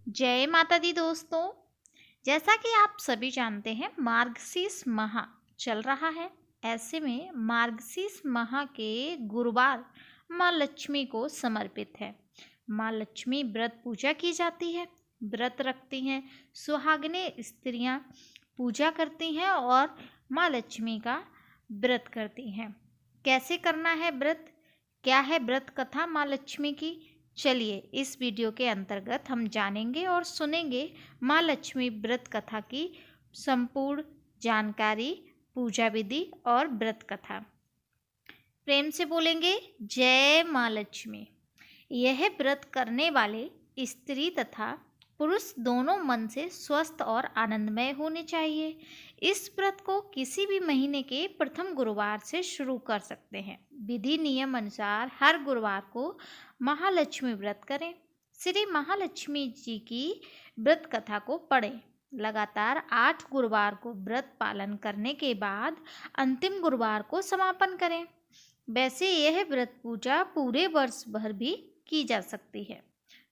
जय माता दी दोस्तों। जैसा कि आप सभी जानते हैं, मार्गशीर्ष माह चल रहा है। ऐसे में मार्गशीर्ष माह के गुरुवार माँ लक्ष्मी को समर्पित है। माँ लक्ष्मी व्रत पूजा की जाती है, व्रत रखती हैं। सुहागिनें स्त्रियां पूजा करती हैं और माँ लक्ष्मी का व्रत करती हैं। कैसे करना है व्रत, क्या है व्रत कथा माँ लक्ष्मी की, चलिए इस वीडियो के अंतर्गत हम जानेंगे और सुनेंगे माँ लक्ष्मी व्रत कथा की संपूर्ण जानकारी, पूजा विधि और व्रत कथा। प्रेम से बोलेंगे जय माँ लक्ष्मी। यह व्रत करने वाले स्त्री तथा पुरुष दोनों मन से स्वस्थ और आनंदमय होने चाहिए। इस व्रत को किसी भी महीने के प्रथम गुरुवार से शुरू कर सकते हैं। विधि नियम अनुसार हर गुरुवार को महालक्ष्मी व्रत करें। श्री महालक्ष्मी जी की व्रत कथा को पढ़ें। लगातार 8 गुरुवार को व्रत पालन करने के बाद अंतिम गुरुवार को समापन करें। वैसे यह व्रत पूजा पूरे वर्ष भर भी की जा सकती है।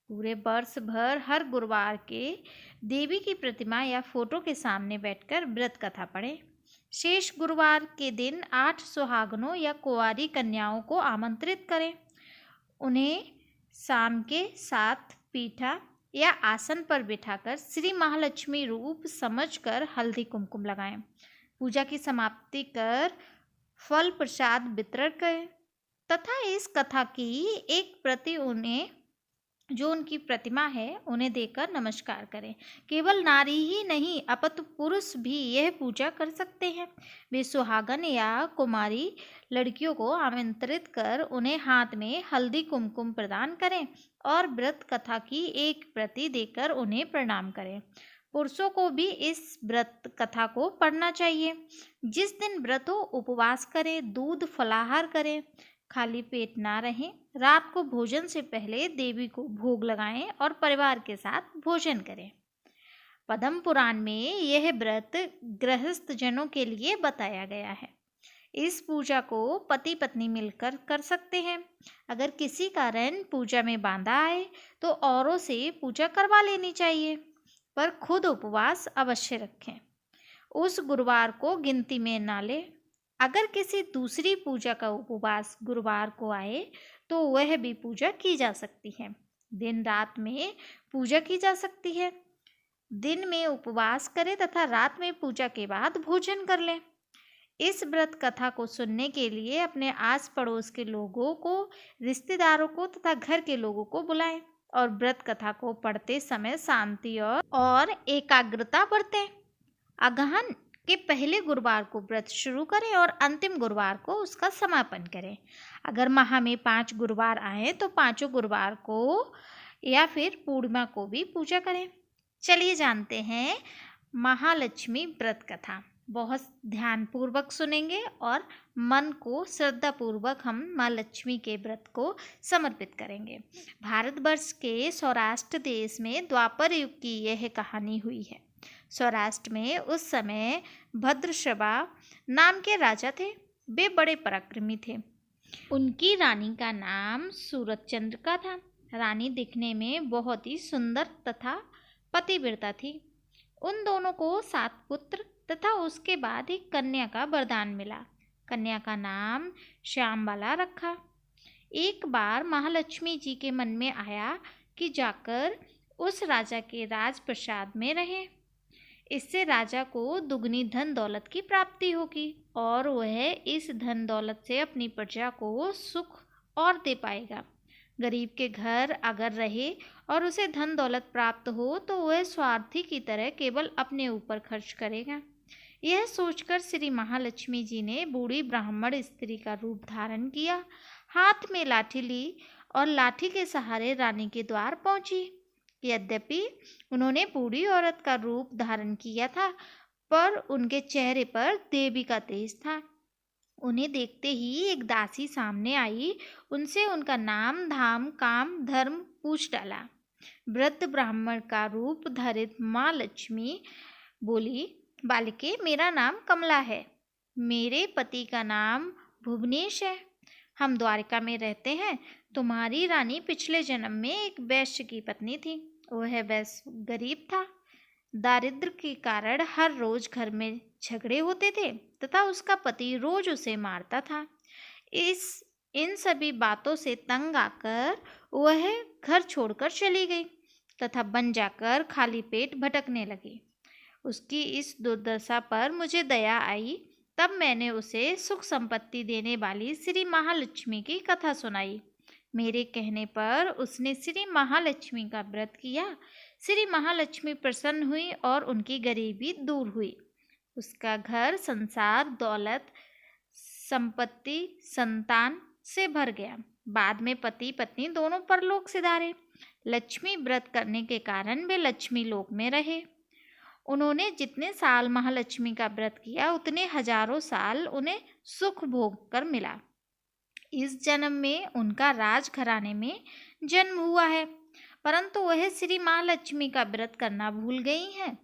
पूरे वर्ष भर हर गुरुवार के देवी की प्रतिमा या फोटो के सामने बैठकर व्रत कथा पढ़ें। शेष गुरुवार के दिन 8 सुहागनों या कुंवारी कन्याओं को आमंत्रित करें। उन्हें शाम के 7 पीठा या आसन पर बिठाकर श्री महालक्ष्मी रूप समझकर हल्दी कुमकुम लगाएं। पूजा की समाप्ति कर फल प्रसाद वितरण करें तथा इस कथा की एक प्रति उन्हें, जो उनकी प्रतिमा है, उन्हें देकर नमस्कार करें। केवल नारी ही नहीं अपितु पुरुष भी यह पूजा कर सकते हैं। वे सुहागन या कुमारी लड़कियों को आमंत्रित कर उन्हें हाथ में हल्दी कुमकुम प्रदान करें और व्रत कथा की एक प्रति देकर उन्हें प्रणाम करें। पुरुषों को भी इस व्रत कथा को पढ़ना चाहिए। जिस दिन व्रत हो उपवास करें, दूध फलाहार करें, खाली पेट ना रहें। रात को भोजन से पहले देवी को भोग लगाएं और परिवार के साथ भोजन करें। पद्म पुराण में यह व्रत गृहस्थ जनों के लिए बताया गया है। इस पूजा को पति पत्नी मिलकर कर सकते हैं। अगर किसी कारण पूजा में बाधा आए तो औरों से पूजा करवा लेनी चाहिए, पर खुद उपवास अवश्य रखें। उस गुरुवार को गिनती में ना लें। अगर किसी दूसरी पूजा का उपवास गुरुवार को आए तो वह भी पूजा की जा सकती है। दिन रात में पूजा की जा सकती है। दिन में उपवास करें तथा रात में पूजा के बाद भोजन कर लें। इस व्रत कथा को सुनने के लिए अपने आस पड़ोस के लोगों को, रिश्तेदारों को तथा घर के लोगों को बुलाएं और व्रत कथा को पढ़ते समय शांति और एकाग्रता बरतें। अगहन के पहले गुरुवार को व्रत शुरू करें और अंतिम गुरुवार को उसका समापन करें। अगर माह में 5 गुरुवार आए तो 5 गुरुवार को या फिर पूर्णिमा को भी पूजा करें। चलिए जानते हैं महालक्ष्मी व्रत कथा। बहुत ध्यानपूर्वक सुनेंगे और मन को श्रद्धापूर्वक हम माँ लक्ष्मी के व्रत को समर्पित करेंगे। भारतवर्ष के सौराष्ट्र देश में द्वापर युग की यह कहानी हुई है। सौराष्ट्र में उस समय भद्रश्रवा नाम के राजा थे। वे बड़े पराक्रमी थे। उनकी रानी का नाम सूरजचंद्रिका था। रानी दिखने में बहुत ही सुंदर तथा पतिव्रता थी। उन दोनों को 7 पुत्र तथा उसके बाद एक कन्या का वरदान मिला। कन्या का नाम श्यामबाला रखा। एक बार महालक्ष्मी जी के मन में आया कि जाकर उस राजा के राजप्रसाद में रहे। इससे राजा को दुगनी धन दौलत की प्राप्ति होगी और वह इस धन दौलत से अपनी प्रजा को सुख और दे पाएगा। गरीब के घर अगर रहे और उसे धन दौलत प्राप्त हो तो वह स्वार्थी की तरह केवल अपने ऊपर खर्च करेगा। यह सोचकर श्री महालक्ष्मी जी ने बूढ़ी ब्राह्मण स्त्री का रूप धारण किया, हाथ में लाठी ली और लाठी के सहारे रानी के द्वार पहुंची। यद्यपि उन्होंने बूढ़ी औरत का रूप धारण किया था, पर उनके चेहरे पर देवी का तेज था। उन्हें देखते ही एक दासी सामने आई। उनसे उनका नाम, धाम, काम, धर्म पूछ डाला। वृद्ध ब्राह्मण का रूप धारित माँ लक्ष्मी बोली, बालिके, मेरा नाम कमला है। मेरे पति का नाम भुवनेश है। हम द्वारिका में रहते हैं। तुम्हारी रानी पिछले जन्म में एक वैश्य की पत्नी थी। वह बस गरीब था। दारिद्र्य के कारण हर रोज घर में झगड़े होते थे तथा उसका पति रोज उसे मारता था। इस इन सभी बातों से तंग आकर वह घर छोड़कर चली गई तथा बन जाकर खाली पेट भटकने लगी। उसकी इस दुर्दशा पर मुझे दया आई। तब मैंने उसे सुख संपत्ति देने वाली श्री महालक्ष्मी की कथा सुनाई। मेरे कहने पर उसने श्री महालक्ष्मी का व्रत किया। श्री महालक्ष्मी प्रसन्न हुई और उनकी गरीबी दूर हुई। उसका घर संसार, दौलत, संपत्ति, संतान से भर गया। बाद में पति पत्नी दोनों परलोक सिधारे। लक्ष्मी व्रत करने के कारण वे लक्ष्मी लोक में रहे। उन्होंने जितने साल महालक्ष्मी का व्रत किया उतने हजारों साल उन्हें सुख भोग कर मिला। इस जन्म में उनका राजघराने में जन्म हुआ है, परंतु वह श्री महालक्ष्मी का व्रत करना भूल गई हैं।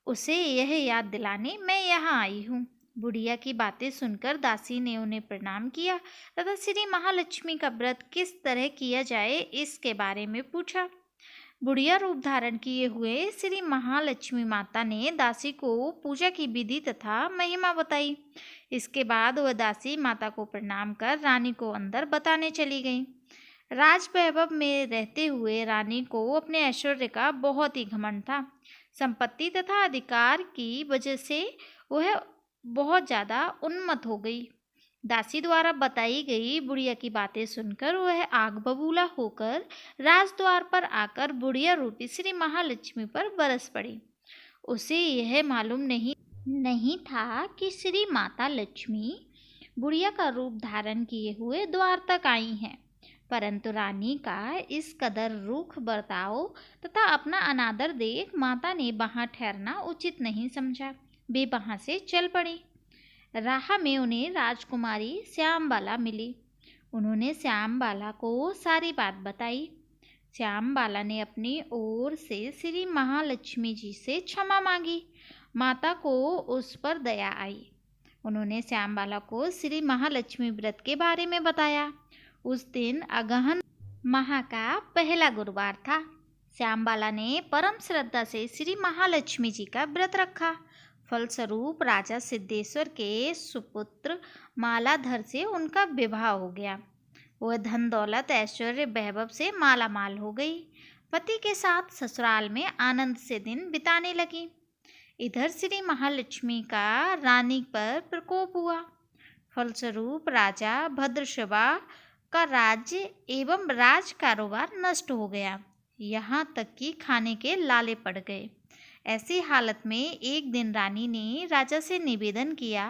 उसे यह याद दिलाने मैं यहाँ आई हूँ। बुढ़िया की बातें सुनकर दासी ने उन्हें प्रणाम किया तथा श्री महालक्ष्मी का व्रत किस तरह किया जाए इसके बारे में पूछा। बुढ़िया रूप धारण किए हुए श्री महालक्ष्मी माता ने दासी को पूजा की विधि तथा महिमा बताई। इसके बाद वह दासी माता को प्रणाम कर रानी को अंदर बताने चली गई। राज वैभव में रहते हुए रानी को अपने ऐश्वर्य का बहुत ही घमंड था। संपत्ति तथा अधिकार की वजह से वह बहुत ज़्यादा उन्मत्त हो गई। दासी द्वारा बताई गई बुढ़िया की बातें सुनकर वह आग बबूला होकर राजद्वार पर आकर बुढ़िया रूपी श्री महालक्ष्मी पर बरस पड़ी। उसे यह मालूम नहीं था कि श्री माता लक्ष्मी बुढ़िया का रूप धारण किए हुए द्वार तक आई हैं। परंतु रानी का इस कदर रूख बर्ताव तथा अपना अनादर देख माता ने वहाँ ठहरना उचित नहीं समझा। वे वहाँ से चल पड़ी। राह में उन्हें राजकुमारी श्यामबाला मिली। उन्होंने श्यामबाला को सारी बात बताई। श्यामबाला ने अपनी ओर से श्री महालक्ष्मी जी से क्षमा मांगी। माता को उस पर दया आई। उन्होंने श्यामबाला को श्री महालक्ष्मी व्रत के बारे में बताया। उस दिन अगहन माह का पहला गुरुवार था। श्यामबाला ने परम श्रद्धा से श्री महालक्ष्मी जी का व्रत रखा। फलस्वरूप राजा सिद्धेश्वर के सुपुत्र मालाधर से उनका विवाह हो गया। वह धन दौलत ऐश्वर्य वैभव से माला माल हो गई। पति के साथ ससुराल में आनंद से दिन बिताने लगी। इधर श्री महालक्ष्मी का रानी पर प्रकोप हुआ। फलस्वरूप राजा भद्रशबा का राज्य एवं राज कारोबार नष्ट हो गया। यहाँ तक कि खाने के लाले पड़ गए। ऐसी हालत में एक दिन रानी ने राजा से निवेदन किया,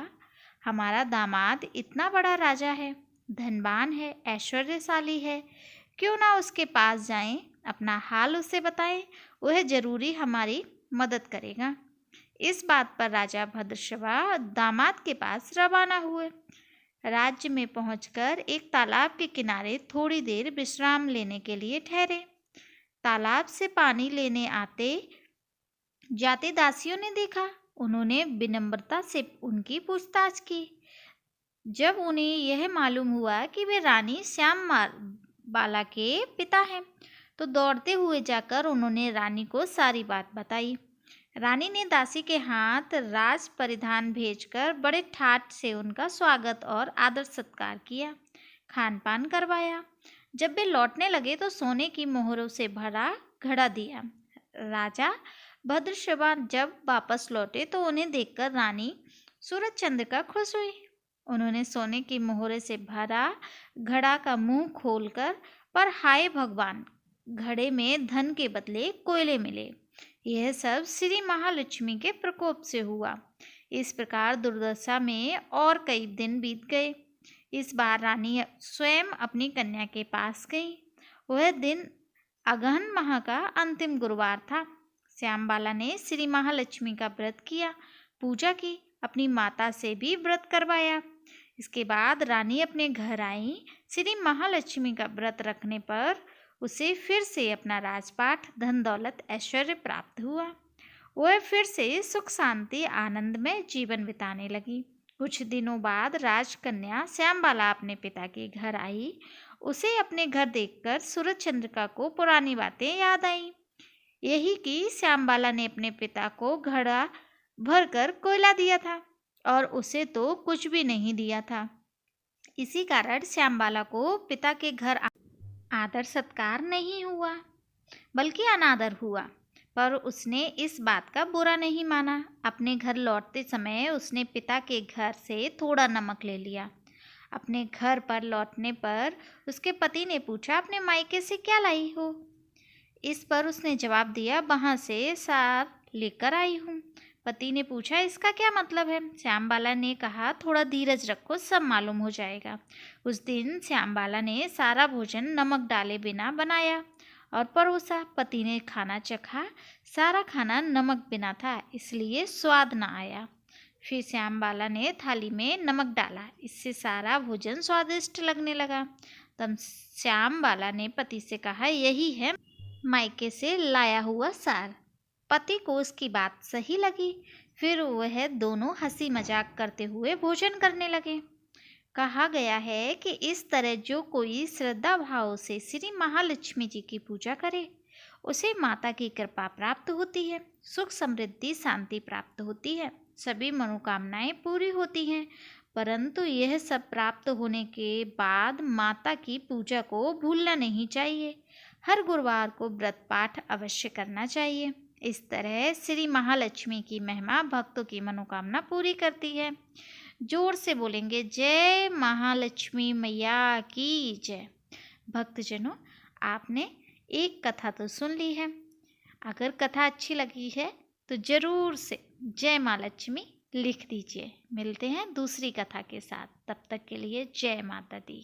हमारा दामाद इतना बड़ा राजा है, धनवान है, ऐश्वर्यशाली है, क्यों ना उसके पास जाएं, अपना हाल उसे बताएं, वह जरूरी हमारी मदद करेगा। इस बात पर राजा भद्रशबा दामाद के पास रवाना हुए। राज्य में पहुंचकर एक तालाब के किनारे थोड़ी देर विश्राम लेने के लिए ठहरे। तालाब से पानी लेने आते जाते दासियों ने देखा। उन्होंने विनम्रता से उनकी पूछताछ की। जब उन्हें यह मालूम हुआ कि वे रानी श्यामबाला के पिता हैं, तो दौड़ते हुए जाकर उन्होंने रानी को सारी बात बताई। रानी ने दासी के हाथ राज परिधान भेजकर बड़े ठाट से उनका स्वागत और आदर सत्कार किया, खान पान करवाया। जब वे लौटने लगे तो सोने की मोहरों से भरा घड़ा दिया। राजा भद्रशबा जब वापस लौटे तो उन्हें देखकर रानी सूरज चंद्रिका खुश हुई। उन्होंने सोने की मोहरे से भरा घड़ा का मुंह खोलकर, पर हाय भगवान, घड़े में धन के बदले कोयले मिले। यह सब श्री महालक्ष्मी के प्रकोप से हुआ। इस प्रकार दुर्दशा में और कई दिन बीत गए। इस बार रानी स्वयं अपनी कन्या के पास गई। वह दिन अगहन माह का अंतिम गुरुवार था। श्यामबाला ने श्री महालक्ष्मी का व्रत किया, पूजा की, अपनी माता से भी व्रत करवाया। इसके बाद रानी अपने घर आई। श्री महालक्ष्मी का व्रत रखने पर उसे फिर से अपना राजपाट, धन दौलत, ऐश्वर्य प्राप्त हुआ। वह फिर से सुख शांति आनंद में जीवन बिताने लगी। कुछ दिनों बाद राजकन्या श्यामबाला अपने पिता के घर आई। उसे अपने घर देखकर सूरज चंद्रिका को पुरानी बातें याद आई। यही कि श्यामबाला ने अपने पिता को घड़ा भरकर कोयला दिया था और उसे तो कुछ भी नहीं दिया था। इसी कारण श्यामबाला को पिता के घर आदर सत्कार नहीं हुआ, बल्कि अनादर हुआ। पर उसने इस बात का बुरा नहीं माना। अपने घर लौटते समय उसने पिता के घर से थोड़ा नमक ले लिया। अपने घर पर लौटने पर उसके पति ने पूछा, अपने मायके से क्या लाई हो? इस पर उसने जवाब दिया, वहाँ से सार लेकर आई हूँ। पति ने पूछा, इसका क्या मतलब है? श्यामबाला ने कहा, थोड़ा धीरज रखो, सब मालूम हो जाएगा। उस दिन श्यामबाला ने सारा भोजन नमक डाले बिना बनाया और परोसा। पति ने खाना चखा, सारा खाना नमक बिना था, इसलिए स्वाद न आया। फिर श्यामबाला ने थाली में नमक डाला, इससे सारा भोजन स्वादिष्ट लगने लगा। तब श्यामबाला ने पति से कहा, यही है मायके से लाया हुआ सार। पति को उसकी बात सही लगी। फिर वह दोनों हंसी मजाक करते हुए भोजन करने लगे। कहा गया है कि इस तरह जो कोई श्रद्धा भाव से श्री महालक्ष्मी जी की पूजा करे, उसे माता की कृपा प्राप्त होती है, सुख समृद्धि शांति प्राप्त होती है, सभी मनोकामनाएं पूरी होती हैं। परंतु यह सब प्राप्त होने के बाद माता की पूजा को भूलना नहीं चाहिए। हर गुरुवार को व्रत पाठ अवश्य करना चाहिए। इस तरह श्री महालक्ष्मी की महिमा भक्तों की मनोकामना पूरी करती है। जोर से बोलेंगे, जय महालक्ष्मी मैया की जय। भक्तजनों, आपने एक कथा तो सुन ली है। अगर कथा अच्छी लगी है तो ज़रूर से जय माँ लक्ष्मी लिख दीजिए। मिलते हैं दूसरी कथा के साथ, तब तक के लिए जय माता दी।